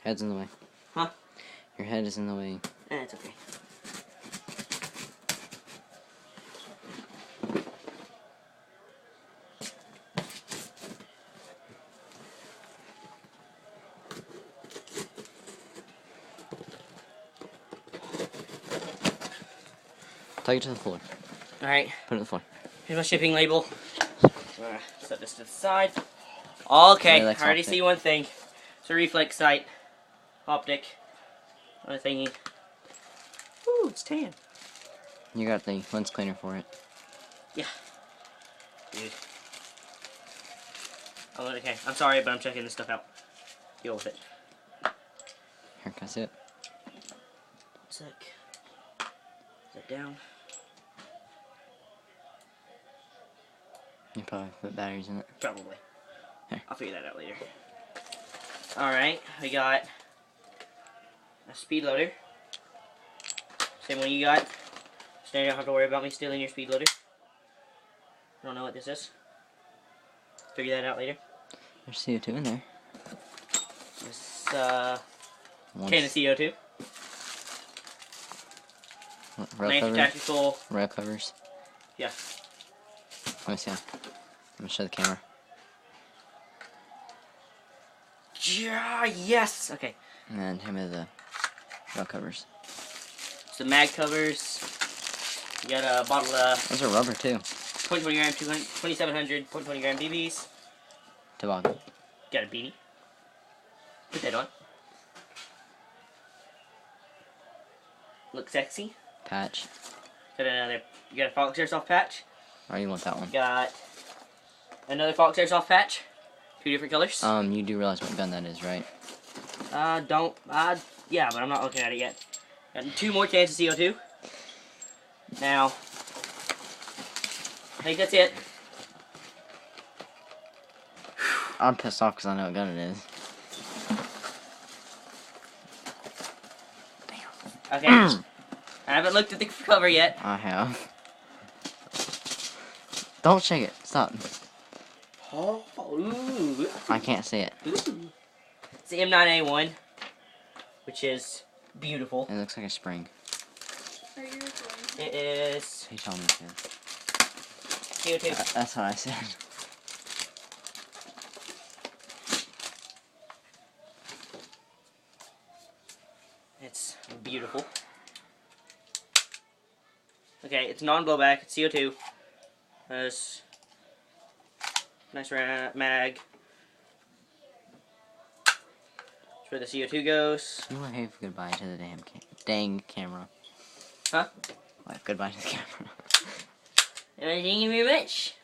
Head's in the way. Huh? Your head is in the way. It's okay. Take it to the floor. Alright. Put it on the floor. Here's my shipping label. Set this to the side. Okay, Yeah, I that's already optic. see one thing. It's a reflex sight. Optic. Another thingy. Ooh, it's tan. You got the lens cleaner for it. Yeah. Dude. Oh, okay. I'm sorry, but I'm checking this stuff out. Deal with it. Here, can I see it? 1 sec. Set down. You probably put batteries in it. Probably. Here. I'll figure that out later. Alright, we got a speed loader. Same one you got. So you don't have to worry about me stealing your speed loader. I don't know what this is. Figure that out later. There's CO2 in there. This, Once- can of CO2. Rail Nice covers. tactical. Rail covers. Yeah. Let me see. I'm gonna show the camera. Yeah, yes! Okay. And then hand me the rail covers. So mag covers. You got a bottle of Those are rubber too. 20 gram, 2700, 20 gram BBs. Toboggan. Got a beanie. Put that on. Look sexy. Patch. Got another. You got a Fox Airsoft patch. Or you want that one? Got another Fox Airsoft patch. 2 different colors. You do realize what gun that is, right? Yeah, but I'm not looking at it yet. Got 2 more cans of CO2. Now, I think that's it. I'm pissed off because I know what gun it is. Okay. I haven't looked at the cover yet. I have. Don't shake it. Stop. Oh, ooh. I can't see it. Ooh. It's the M9A1, which is beautiful. It looks like a spring. Are you recording? It is He told me to. CO2. That's what I said. It's beautiful. Okay, it's non-blowback. It's CO2. Has nice mag. That's where the CO2 goes. You want to wave goodbye to the dang camera. Huh? Wave goodbye to the camera. Thank you very much.